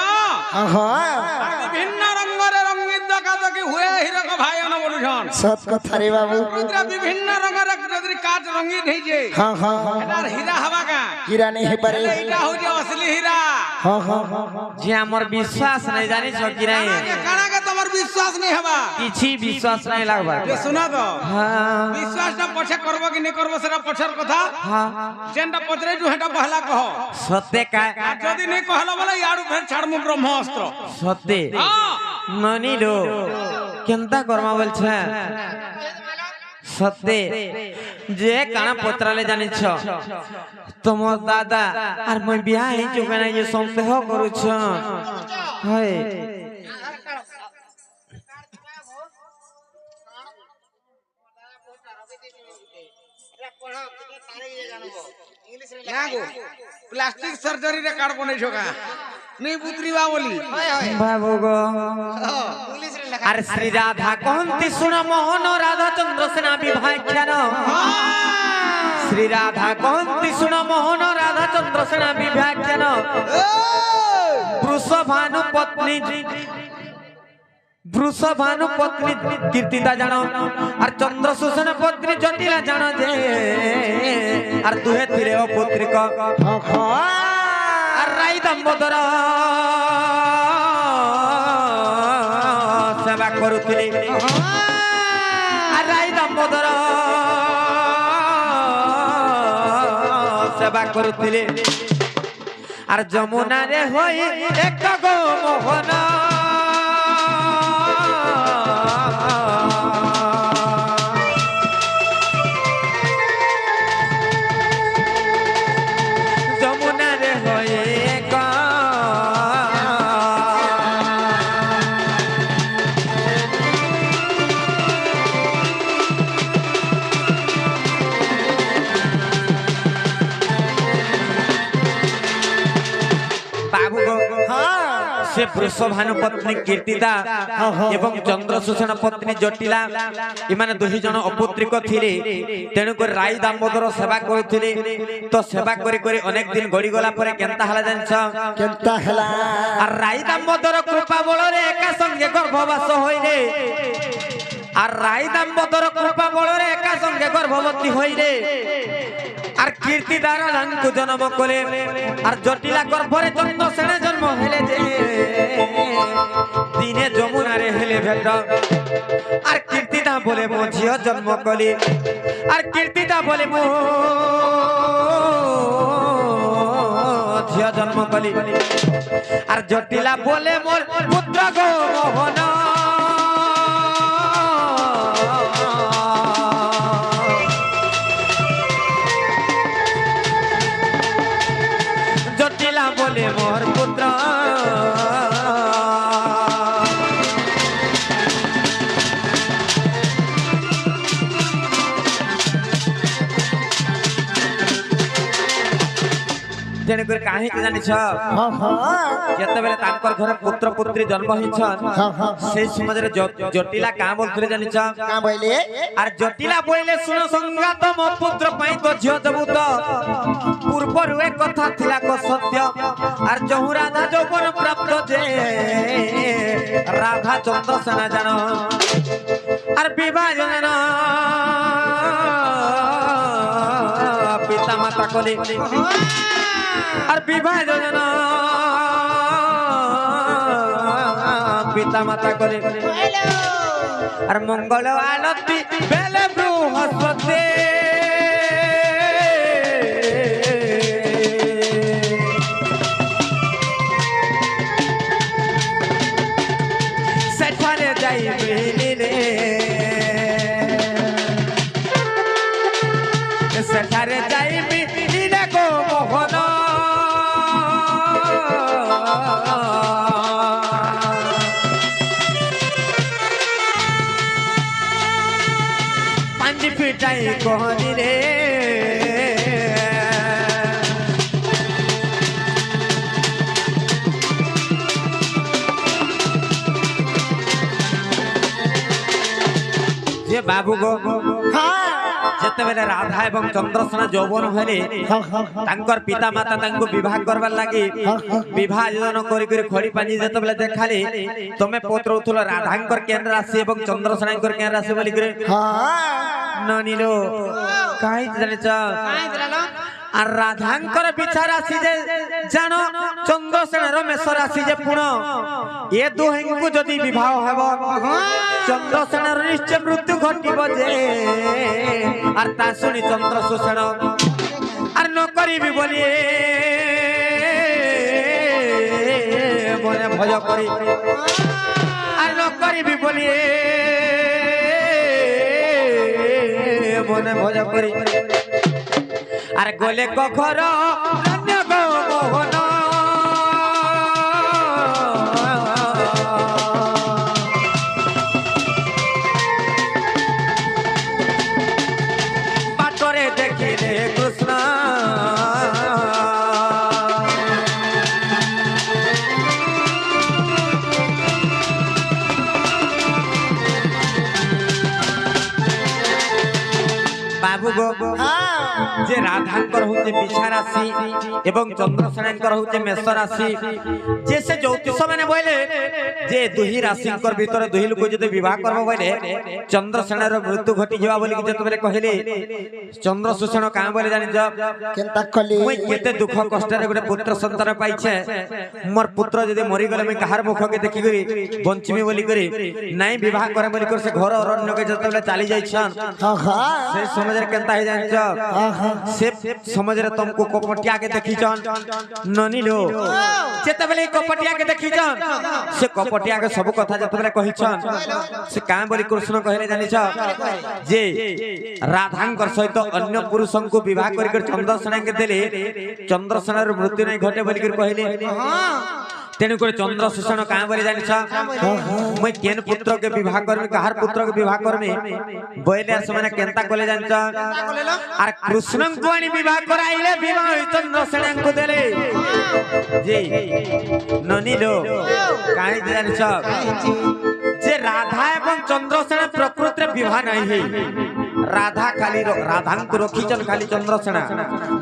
B: हाँ हाँ
C: আর বিভিন্ন রঙরে রঙিত কাজকি হুয়ে হিরক ভাইয়ন বলুছন
B: सत कथा रे बाबू
C: পুত্রা বিভিন্ন রঙরে যদি কাজ রঙিত হইছে
B: हाँ हाँ हाँ
C: এটার হীরা হবা কা
B: कीरा नहीं है पारे
C: এটা হইছে असली হীরা
B: हाँ हाँ हाँ
A: যে আমার বিশ্বাস নাই জানিছ কি নাই
C: কানাকে তোমার বিশ্বাস নেই হবা
A: কিছু বিশ্বাস নাই লাগবা
C: যে শোনা তো
A: হ্যাঁ
C: বিশ্বাসটা পছে করব কি নে করব সেটা পছের কথা
A: হ্যাঁ
C: যেনটা পছরে জু হেটা পহলা কহ
A: সত্যি কা
C: আর যদি নে কহলা বলে ইয়াড়ু ফের ছাড়মু ব্রহ্মাস্ত্র
A: সত্যি
C: হ্যাঁ
A: নানিলো কেনতা করমা বলছে সত্যি যে কানা পত্রালে জানিছ তোমার দাদা আর মই বিয়া হই চুকানা যে সন্দেহ করুছ হয়
C: না গো প্লাস্টিক সার্জারি রে কার্ড বনাইছো কা নেই পুত্রিবা বলি
A: বাবু গো
D: इंग्लिश रे লেখা
A: আর শ্রী রাধা কহন্তি শুন মোহন রাধা চন্দ্র সেনা বিভাখ্যান শ্রী রাধা কহন্তি শুন মোহন রাধা চন্দ্র সেনা বিভাখ্যান বৃষভানু পত্নী বৃষভানু পত্নী কীর্তিদা জানো আর চন্দ্রসূষণ পত্নী জটিলা জানো যে আর দুহে ଥିଲେ অপুত্রিক আর রাই দামোদর সেবা করুଥିଲେ আর রাই দামোদর সেবা সেবা করুଥିଲେ আর যমুনারে হই এক গো মোহন যমুনারে হই এক বাবু গো से वृषभानु पत्नी कीर्तिदा एवं चंद्रसूषण पत्नी जटिला इमाने दुही जन अपुत्रिक थिले तेणु कर राई दामोदर सेवा करुथिले तो सेवा करी करी अनेक दिन गड़ी गला परे केनता हला जानछ
B: केनता हला
A: और राई दामोदर कृपा बल रे एका संगे गर्भवास होई रे और राई दामोदर कृपा बल रे एका संगे गर्भवती होई रे আর কীর্তি দ্বারা রাঙ্কু জন্ম করে আর জটিলা গর্ভরে চন্দ্রসেনে জন্ম হেলে যে দিনে যমুনারে হেলে ভেট আর কীর্তিদা বলে মো ঝিও জন্ম কলি আর কীর্তিদা বলে মো ঝিও জন্ম কলি আর জটিলা বলে মোর পুত্র গো মোহন बोले मोर पुत्र तेने कर काहे के जानि छ जते बेले तांकर घर पुत्र पुत्री जन्म हिछन से समाज रे जटिला का बोलथले जानि छ
B: का बोले
A: आर जटिला बोले सुन संगात मो पुत्र पई तो झियो देबु तो पूर्व रुए कथा थिला को सत्य आर जहु राधा जौवन प्राप्त जे राधा चंद्रसेना जानो आर विवाह जानो पिता माता कोले আর বিবাহ যোজনা পিতা মাতা করে আর মঙ্গল আলতি বেলে বৃহস্পতি সেখানে যাই মিলিলে সেখানে যাই মিলিলে গো মোহন पिटाई कोहनी रे जे बाबू गो जते बेले राधा एवं चंद्रसेना यौवन हेले तांकर पिता माता तांको विवाह करबार लागि विवाह योजना करी करी खड़ी पानी जते बेले देखाले तमे पुत्र उथुल राधांकर केन राशि एवं चंद्रसेनांकर केन राशि बोली करे ननिलो काई जाने छ আর রাধাঙ্কর বিচার আসি যে জানো চন্দ্রসেনার মেষ রাশি যে পুণ এ দুহিঙ্কু যদি বিবাহ হব চন্দ্রসেনার নিশ্চয় মৃত্যু ঘটিব যে আর তা শুনি চন্দ্রসূষণ আর ন করিবি বলি মনে ভয় করি আর ন করিবি বলি মনে ভয় করি আর গলে কখর রণ্য গো মোহন বাটরে দেখিলে কৃষ্ণ बाबू गो जे राधांकर होचे बिछा राशि एवं चंद्रसेनांकर होचे मेष राशि जे से ज्योतिष माने बोले जे दुही राशिंकर भीतर दुही लोक जदि विवाह करबो बोले चंद्रसेनार मृत्यु घटी जेबा बोली कि जते बेले कहले चंद्रसूषण का बोले जानि ज
B: केनता कली
A: ओइ केते दुख कष्ट रे गोटे पुत्र संतान पाइछे मोर पुत्र जदि मरि गले मैं कहार मुख के देखि करी बंचिमी बोली करी नाही विवाह करे बोली कर से घर अरण्य के जते बेले चली जाई छन
B: हां हां
A: से समय समझ रे केनता है जानछ से समझ रे तुमको कपटिया के देखिछन ननी लो जेते बेले कपटिया के देखिछन से कपटिया के सब कथा जेते बेले कहिछन से कां बोली कृष्ण कहले जानिछ जे राधांकर सहित अन्य पुरुषन को विवाह कर चंद्रसेना के देले चंद्रसेना रो मृत्यु नहीं घटे बोली कर कहले तेनु को चंद्रसेन कां बोली जानिछ मैं केन पुत्र के विवाह करमी कहार पुत्र के विवाह करमी बोले समान केनता कोले जानिछ आर कृष्ण को आनी विवाह कराइले विवाह चंद्रसेन को देले जी ननी लो काई जानिछ जे राधा एवं चंद्रसेन प्रकृति विवाह नहीं है राधा खाली राधा को रखीचन खाली चंद्रसेना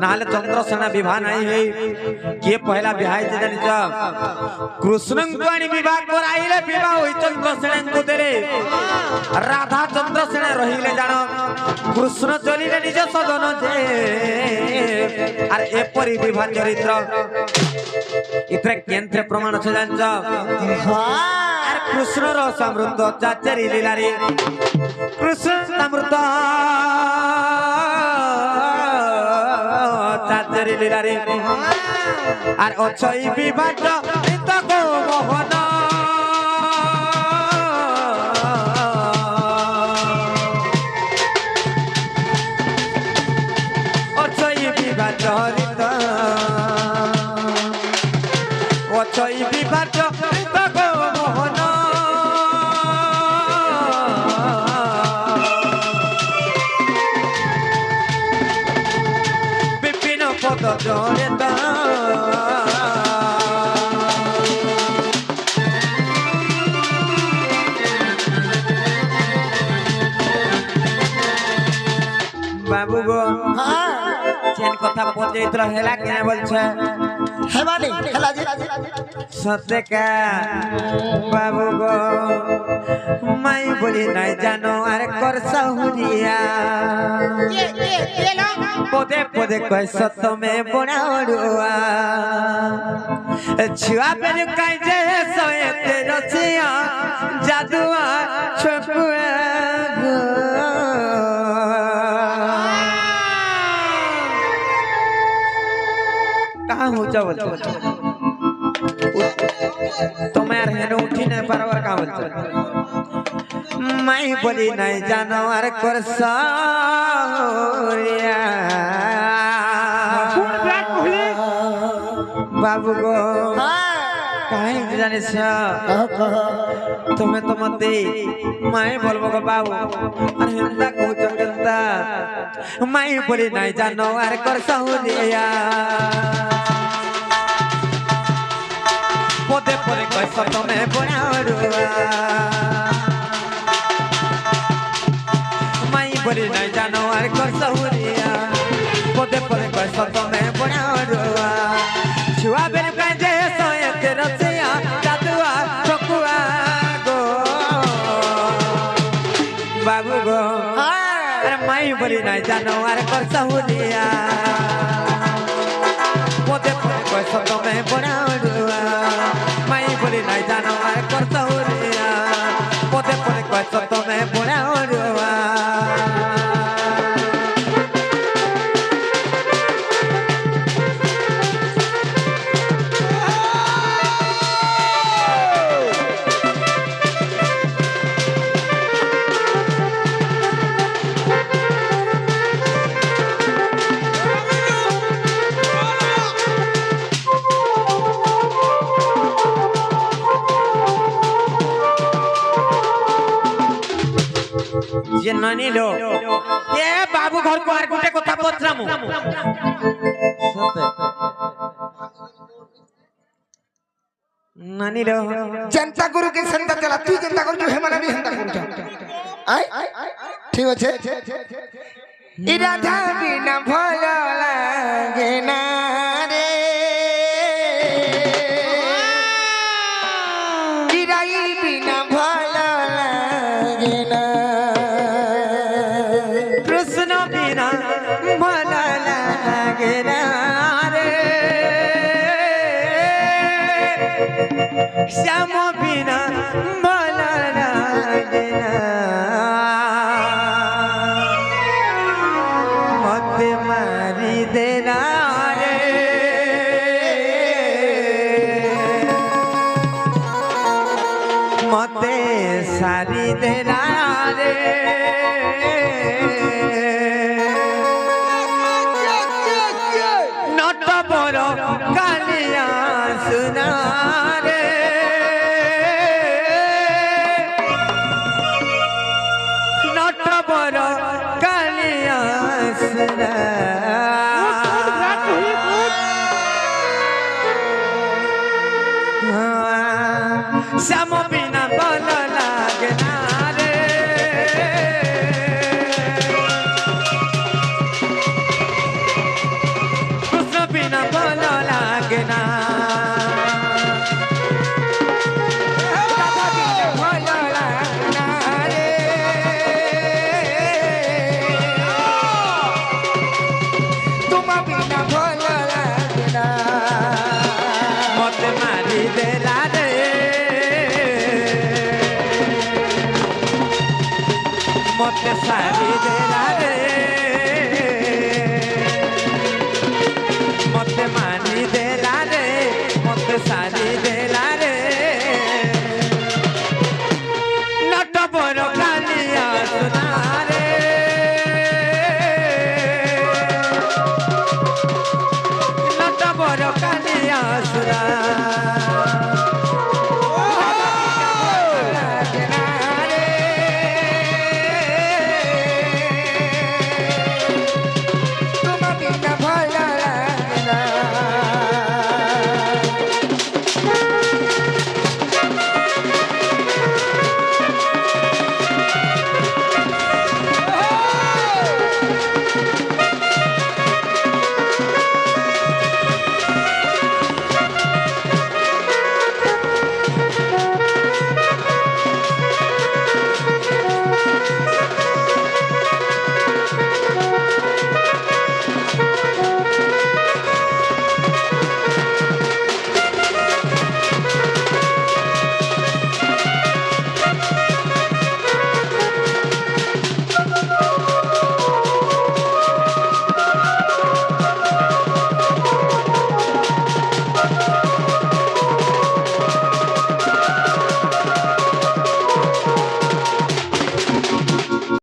A: नाले चंद्रसेना विवाह नहीं है के पहला विवाह जे जानिछ कृष्ण को आनी विवाह कराइले विवाह होई चंद्रसेन को देले राधा चंद्रसेन रहिले जानो कृष्ण चलिले निज सदन जे आर एपरि विवाह चरित्र इतरे केंद्र प्रमाण छ जानिछ आर कृष्ण रो समृद्ध चाचरी लीला रे कृष्ण समृद्ध चाचरी लीला रे आर अछई विवाह तको मोहन अछई विवाह चरित अछई विवाह तको मोहन विपिन पद जड़ता बाबू गो चेन कथा पचैत्र हेला केने बोलछे
B: हेबानी हेला जी
A: सत्य का बाबू गो माई बोली नहीं जानो अरे कर सहुरिया
D: ये लो
A: पदे पदे कह सत्य में बनाड़ुआ छुआ पे कह जे सोएते रसिया जादुआ छकुआ गो कहाँ हो जा बोल तुम यार हेनो उठी नहीं परवर का बोल मैं बोली नहीं जानो अरे कर सौरिया बाबू गो कहीं जाने से तुम्हें तो मत दे मैं बोलबो गो बाबू अरे हिंदा को चंगता मैं बोली नहीं जानो अरे कर सौरिया पदे पदे कह तुम्हें बनाड़ुआ मैं बोली नहीं जानो अरे कर सहुरिया पदे पदे कह तुम्हें बनाड़ुआ छुआ बेन कह जे सोएते रसिया जादुआ छकुआ गो बाबू गो अरे मैं बोली नहीं जानो अरे कर सहुरिया पदे पदे कह तुम्हें बनाड़ुआ मैं बोली नहीं जानो अरे कर सहुरिया पदे पदे कह तुम्हें बनाड़ुआ ये नानी लो ये बाबू घर को आर गुटे कथा पचरामु नानी लो
B: जनता गुरु के संता चला तू जनता गुरु हे माने भी हंता गुरु आई ठीक আছে इ राधा बिना भलो लागे ना रे इ राई बिना भलो लागे ना
A: कृष्ण बिना भला लागे ना रे श्याम बिना भला लागे ना सारी देला रे नट बर कालिया सुना रे नट बर कालिया सुना श्याम बिना बल लागे ना रे कृष्ण बिना बल लागे ना राधा बिना बल लागे ना रे तुम बिना बल लागे ना मत मारी देला रे मत सारी देला रे मत मानी देला रे मत सारी दे